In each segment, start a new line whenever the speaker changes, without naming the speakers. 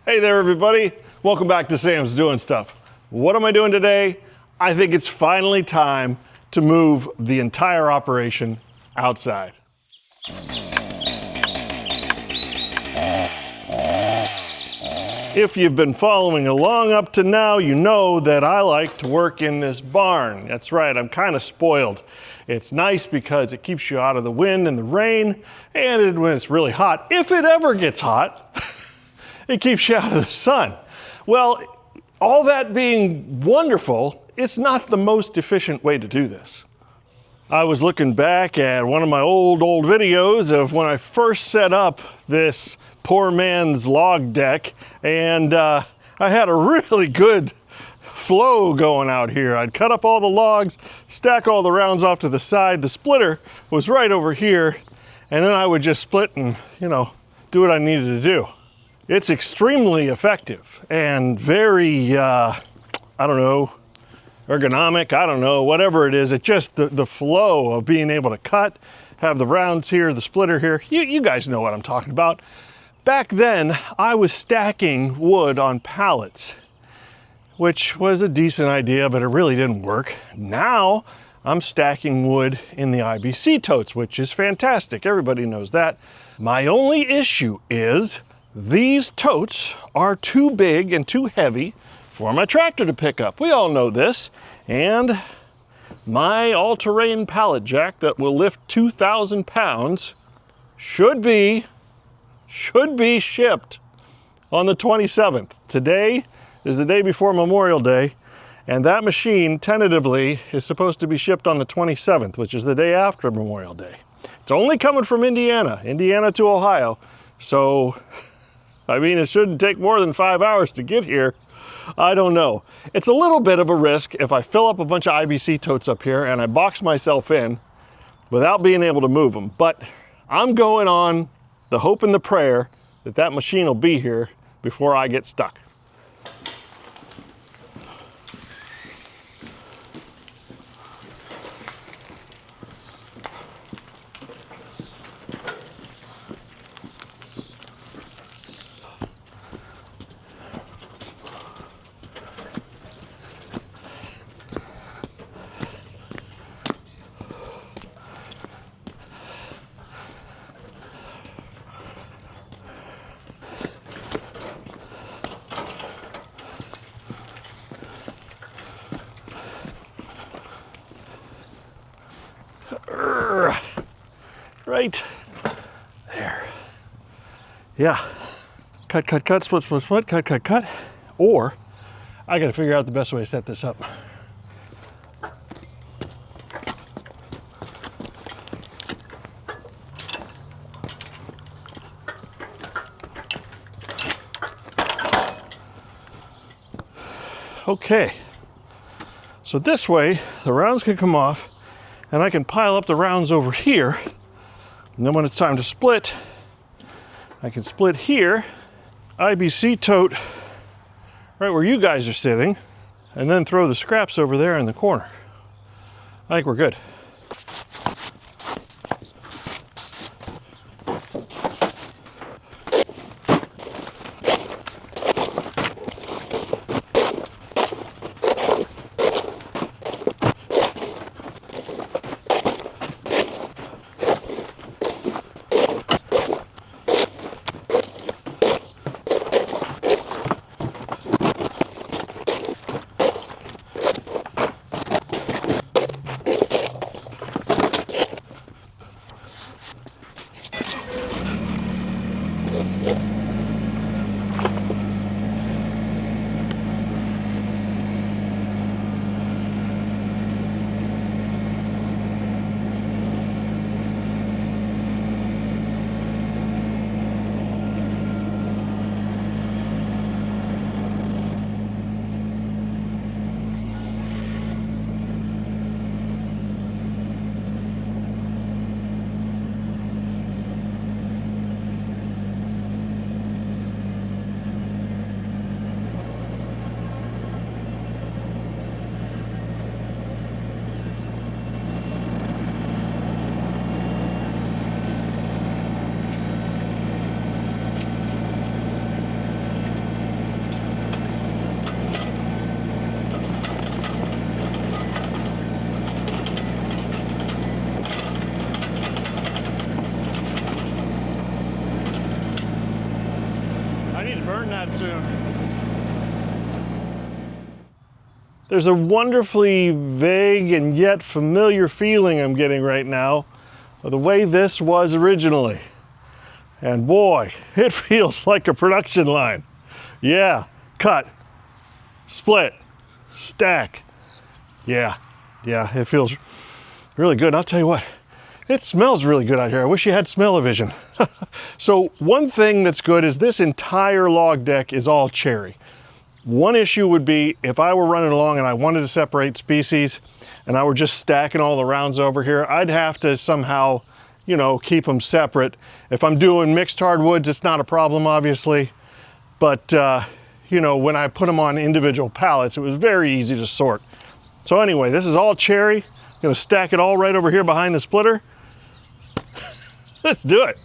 Hey there, everybody. Welcome back to Sam's Doing Stuff. What am I doing today? I think it's finally time to move the entire operation outside. If you've been following along up to now, you know that I like to work in this barn. That's right, I'm kind of spoiled. It's nice because it keeps you out of the wind and the rain, and when it's really hot, if it ever gets hot, it keeps you out of the sun. Well, all that being wonderful, it's not the most efficient way to do this. I was looking back at one of my old videos of when I first set up this poor man's log deck, and I had a really good flow going out here. I'd cut up all the logs, stack all the rounds off to the side. The splitter was right over here, and then I would just split and, do what I needed to do. It's extremely effective and very, ergonomic, whatever it is. It just, the flow of being able to cut, have the rounds here, the splitter here. You guys know what I'm talking about. Back then, I was stacking wood on pallets, which was a decent idea, but it really didn't work. Now, I'm stacking wood in the IBC totes, which is fantastic. Everybody knows that. My only issue is these totes are too big and too heavy for my tractor to pick up. We all know this. And my all-terrain pallet jack that will lift 2,000 pounds should be shipped on the 27th. Today is the day before Memorial Day, and that machine tentatively is supposed to be shipped on the 27th, which is the day after Memorial Day. It's only coming from Indiana to Ohio. So, it shouldn't take more than 5 hours to get here. I don't know. It's a little bit of a risk if I fill up a bunch of IBC totes up here and I box myself in without being able to move them. But I'm going on the hope and the prayer that that machine will be here before I get stuck. Right there. Yeah. Cut, split, cut. Or I got to figure out the best way to set this up. Okay. So this way, the rounds can come off, and I can pile up the rounds over here. And then when it's time to split, I can split here, IBC tote right where you guys are sitting, and then throw the scraps over there in the corner. I think we're good. burn that soon. There's a wonderfully vague and yet familiar feeling I'm getting right now of the way this was originally. And boy, it feels like a production line. Yeah, cut, split, stack. Yeah, it feels really good. And I'll tell you what, it smells really good out here. I wish you had smell-o-vision. So one thing that's good is this entire log deck is all cherry. One issue would be if I were running along and I wanted to separate species and I were just stacking all the rounds over here, I'd have to somehow, you know, keep them separate. If I'm doing mixed hardwoods, it's not a problem, obviously. But, you know, when I put them on individual pallets, it was very easy to sort. So anyway, this is all cherry. I'm gonna stack it all right over here behind the splitter. Let's do it.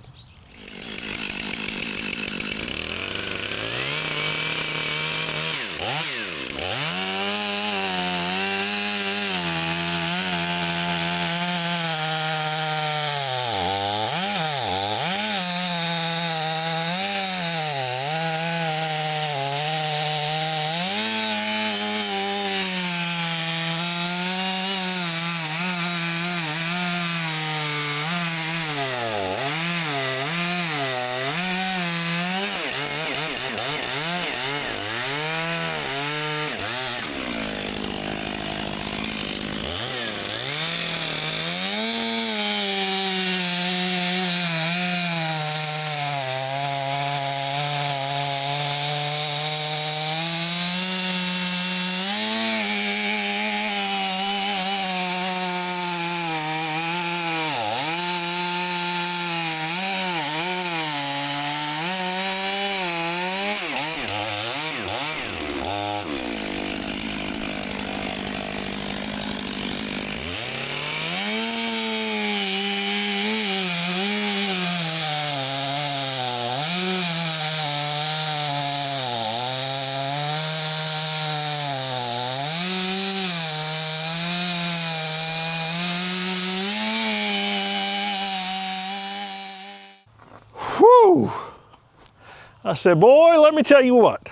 I said, boy, let me tell you what.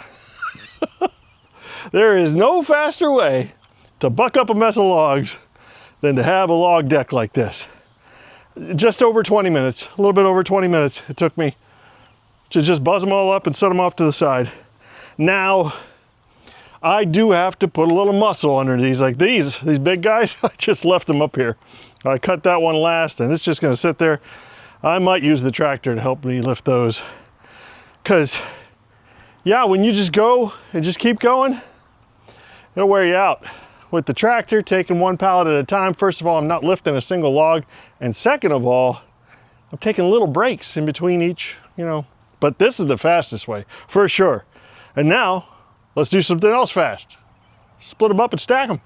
There is no faster way to buck up a mess of logs than to have a log deck like this. Just over 20 minutes, a little bit over 20 minutes it took me to just buzz them all up and set them off to the side. Now, I do have to put a little muscle under these, like these big guys. I just left them up here. I cut that one last and it's just gonna sit there. I might use the tractor to help me lift those. Because, yeah, when you just go and just keep going, it'll wear you out. With the tractor, taking one pallet at a time, first of all, I'm not lifting a single log. And second of all, I'm taking little breaks in between each, you know. But this is the fastest way, for sure. And now, let's do something else fast. Split them up and stack them.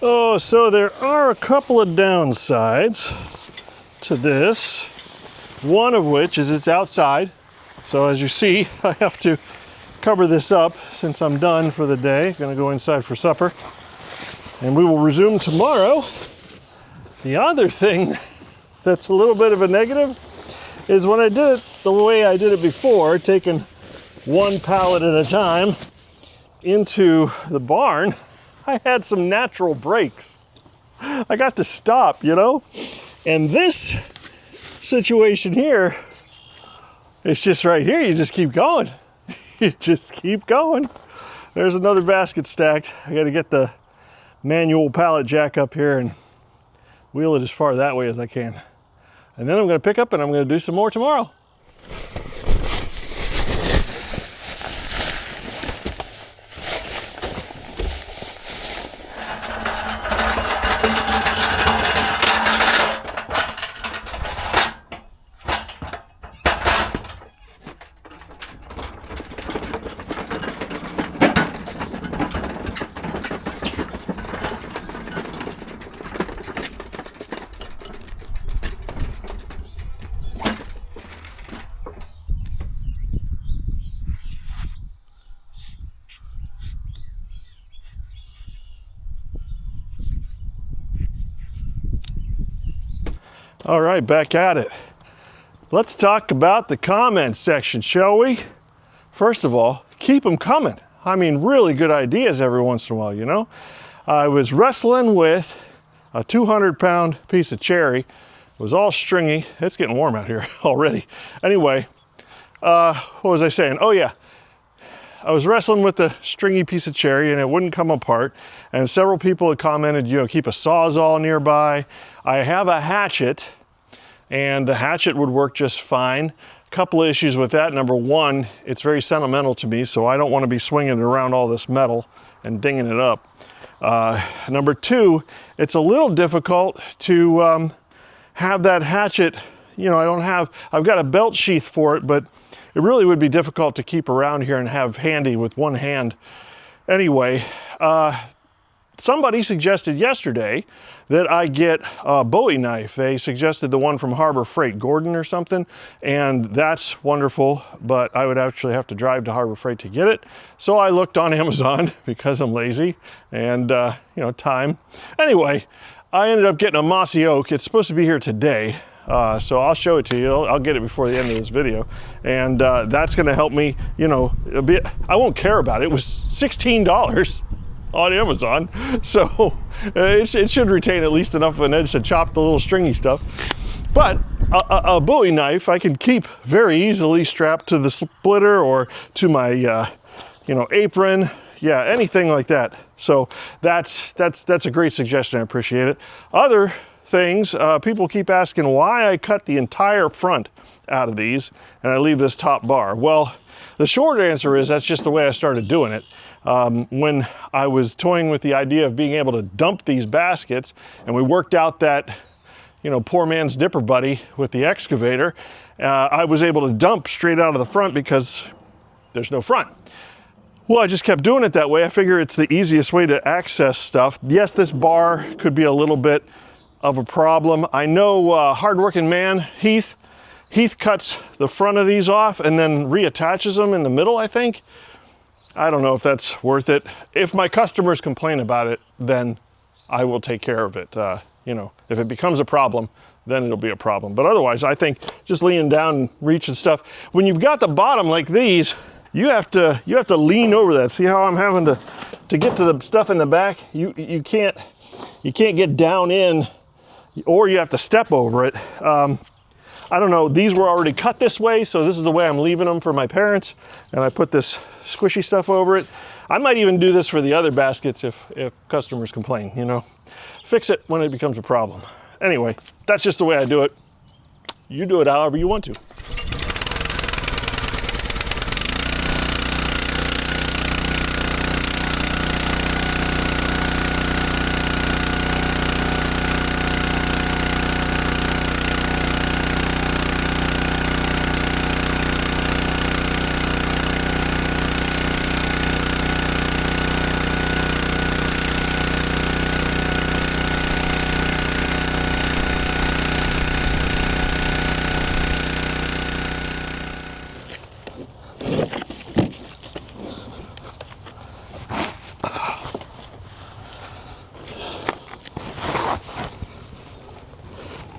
Oh, so there are a couple of downsides to this. One of which is it's outside. So as you see, I have to cover this up since I'm done for the day. Gonna go inside for supper. And we will resume tomorrow. The other thing that's a little bit of a negative is when I did it the way I did it before, taking one pallet at a time into the barn, I had some natural breaks. I got to stop, you know? And this situation here, it's just right here. You just keep going. You just keep going. There's another basket stacked. I got to get the manual pallet jack up here and wheel it as far that way as I can. And then I'm going to pick up and I'm going to do some more tomorrow. All right, back at it. Let's talk about the comments section, shall we? First of all, keep them coming. I mean, really good ideas every once in a while, you know? I was wrestling with a 200-pound piece of cherry. It was all stringy. It's getting warm out here already. Anyway, what was I saying? Oh yeah, I was wrestling with the stringy piece of cherry and it wouldn't come apart. And several people had commented, you know, keep a Sawzall nearby. I have a hatchet, and the hatchet would work just fine. A couple of issues with that. Number one, it's very sentimental to me, so I don't want to be swinging around all this metal and dinging it up. Number two, it's a little difficult to have that hatchet, you know, I've got a belt sheath for it, but it really would be difficult to keep around here and have handy with one hand. Anyway, somebody suggested yesterday that I get a Bowie knife. They suggested the one from Harbor Freight, Gordon or something, and that's wonderful, but I would actually have to drive to Harbor Freight to get it. So I looked on Amazon because I'm lazy and, you know, time. Anyway, I ended up getting a mossy oak. It's supposed to be here today, so I'll show it to you. I'll get it before the end of this video, and that's going to help me, you know, a bit. I won't care about it. It was $16 on Amazon, so it should retain at least enough of an edge to chop the little stringy stuff. But a Bowie knife I can keep very easily strapped to the splitter or to my you know, apron, yeah, anything like that. So that's a great suggestion. I appreciate it. Other things, people keep asking why I cut the entire front out of these and I leave this top bar. Well, the short answer is that's just the way I started doing it. When I was toying with the idea of being able to dump these baskets, and we worked out that, you know, poor man's dipper buddy with the excavator, I was able to dump straight out of the front because there's no front. Well, I just kept doing it that way. I figure it's the easiest way to access stuff. Yes, this bar could be a little bit of a problem. I know hardworking man, Heath cuts the front of these off and then reattaches them in the middle, I think. I don't know if that's worth it. If my customers complain about it, then I will take care of it. You know, if it becomes a problem, then it'll be a problem. But otherwise, I think just leaning down and reaching stuff. When you've got the bottom like these, you have to lean over that. See how I'm having to get to the stuff in the back? You can't get down in, or you have to step over it. I don't know, these were already cut this way, so this is the way I'm leaving them for my parents, and I put this squishy stuff over it. I might even do this for the other baskets if customers complain, you know. Fix it when it becomes a problem. Anyway, that's just the way I do it. You do it however you want to.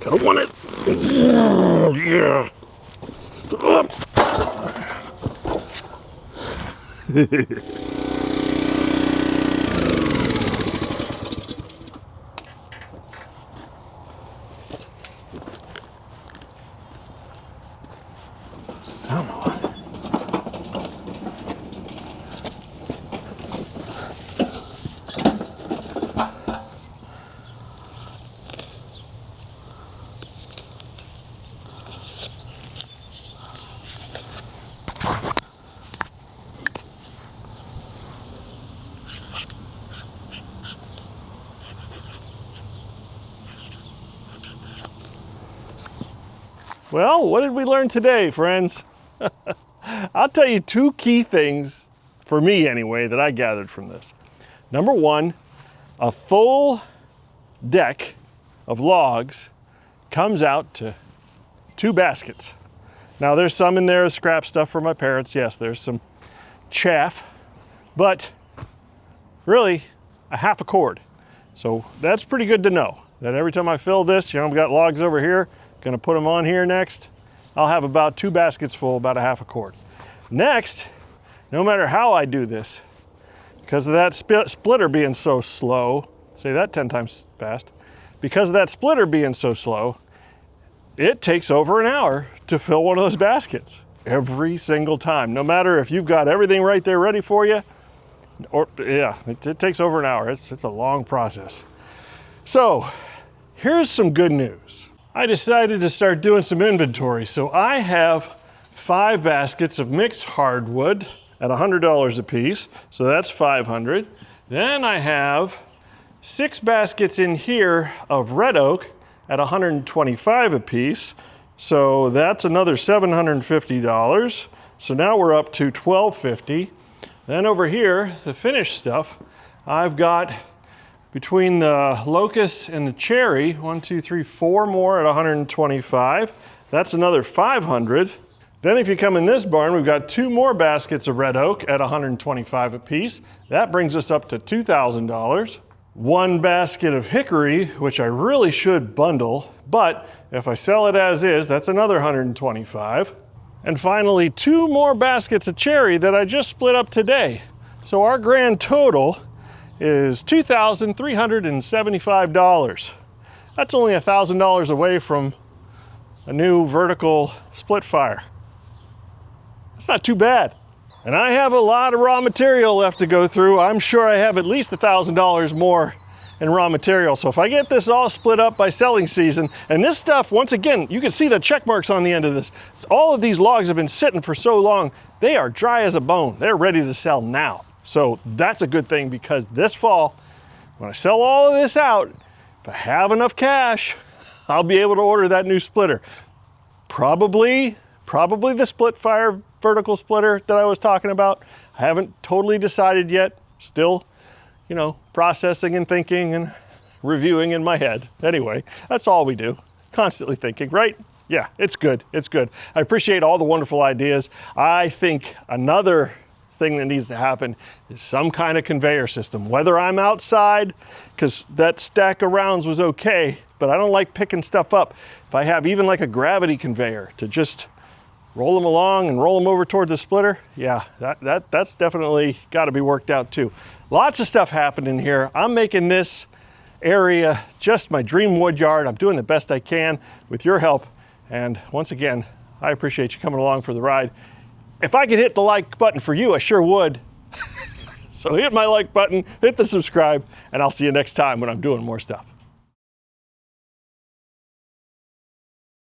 I don't want it. Yeah. Well, what did we learn today, friends? I'll tell you two key things, for me anyway, that I gathered from this. Number one, a full deck of logs comes out to 2 baskets. Now there's some in there, scrap stuff for my parents. Yes, there's some chaff, but really a half a cord. So that's pretty good to know, that every time I fill this, I've got logs over here, gonna put them on here next, I'll have about 2 baskets full, about a half a cord. Next, no matter how I do this, because of that splitter being so slow, say that 10 times fast, because of that splitter being so slow, it takes over an hour to fill one of those baskets every single time. No matter if you've got everything right there ready for you, or yeah, it takes over an hour. It's a long process. So here's some good news. I decided to start doing some inventory. So I have 5 baskets of mixed hardwood at $100 a piece. So that's $500. Then I have 6 baskets in here of red oak at $125 a piece. So that's another $750. So now we're up to $1,250. Then over here, the finished stuff, I've got between the locust and the cherry, 1, 2, 3, 4 more at $125. That's another $500. Then if you come in this barn, we've got 2 more baskets of red oak at $125 a piece. That brings us up to $2,000. 1 basket of hickory, which I really should bundle, but if I sell it as is, that's another $125. And finally, 2 more baskets of cherry that I just split up today. So our grand total is $2,375. That's only $1,000 away from a new vertical split fire. That's not too bad. And I have a lot of raw material left to go through. I'm sure I have at least $1,000 more in raw material. So if I get this all split up by selling season, and this stuff, once again, you can see the check marks on the end of this. All of these logs have been sitting for so long, they are dry as a bone. They're ready to sell now. So that's a good thing, because this fall, when I sell all of this out, if I have enough cash, I'll be able to order that new splitter. Probably the split fire vertical splitter that I was talking about. I haven't totally decided yet. Still, processing and thinking and reviewing in my head. Anyway, that's all we do. Constantly thinking, right? Yeah, it's good. It's good. I appreciate all the wonderful ideas. I think another thing that needs to happen is some kind of conveyor system. Whether I'm outside, because that stack of rounds was okay, but I don't like picking stuff up. If I have even like a gravity conveyor to just roll them along and roll them over toward the splitter, yeah, that's definitely got to be worked out too. Lots of stuff happening here. I'm making this area just my dream wood yard. I'm doing the best I can with your help. And once again, I appreciate you coming along for the ride. If I could hit the like button for you, I sure would. So hit my like button, hit the subscribe, and I'll see you next time when I'm doing more stuff.